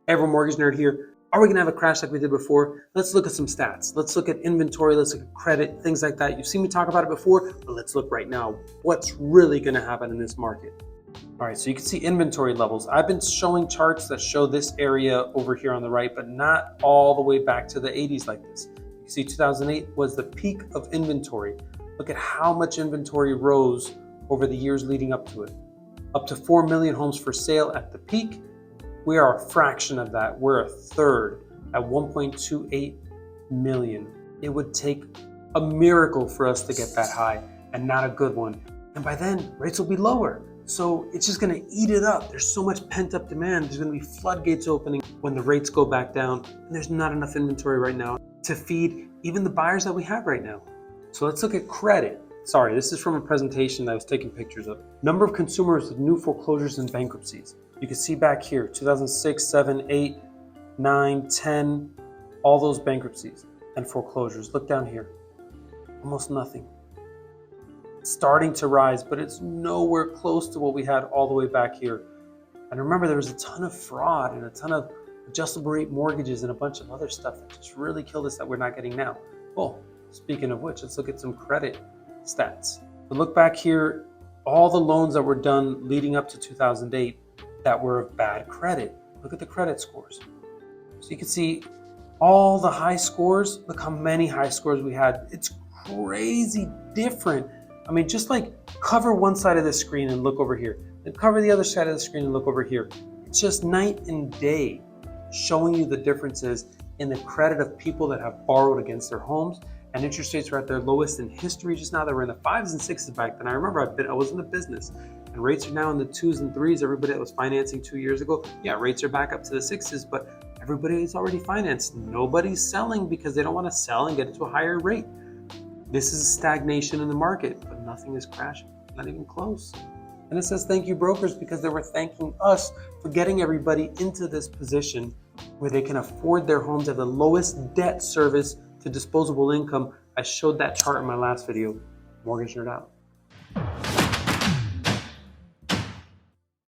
Hey everyone, Mortgage Nerd here. Are we gonna have a crash like we did before? Let's look at some stats. Let's look at inventory, let's look at credit, things like that. You've seen me talk about it before, but let's look right now. What's really gonna happen in this market? All right, so you can see inventory levels. I've been showing charts that show this area over here on the right, but not all the way back to the 80s like this. You can see 2008 was the peak of inventory. Look at how much inventory rose over the years leading up to it. Up to 4 million homes for sale at the peak. We are a fraction of that. We're a third at 1.28 million. It would take a miracle for us to get that high, and not a good one. And by then, rates will be lower. So it's just gonna eat it up. There's so much pent up demand. There's gonna be floodgates opening when the rates go back down. And there's not enough inventory right now to feed even the buyers that we have right now. So let's look at credit. Sorry, this is from a presentation that I was taking pictures of. Number of consumers with new foreclosures and bankruptcies. You can see back here, 2006, 7, 8, 9, 10, all those bankruptcies and foreclosures. Look down here, almost nothing. It's starting to rise, but it's nowhere close to what we had all the way back here. And remember, there was a ton of fraud and a ton of adjustable rate mortgages and a bunch of other stuff that just really killed us that we're not getting now. Well, speaking of which, let's look at some credit stats. So look back here, all the loans that were done leading up to 2008 that were of bad credit. Look at the credit scores. So you can see all the high scores. Look how many high scores we had. It's crazy different. I mean, just like cover one side of the screen and look over here, then cover the other side of the screen and look over here. It's just night and day showing you the differences in the credit of people that have borrowed against their homes. And interest rates were at their lowest in history just now. They were in the 5s and 6s back then. I remember I was in the business, and rates are now in the 2s and 3s. Everybody that was financing 2 years ago, yeah, rates are back up to the 6s, but everybody is already financed. Nobody's selling because they don't want to sell and get it to a higher rate. This is a stagnation in the market, but nothing is crashing, not even close. And it says thank you brokers because they were thanking us for getting everybody into this position where they can afford their homes at the lowest debt service to disposable income. I showed that chart in my last video. Mortgage Nerd out.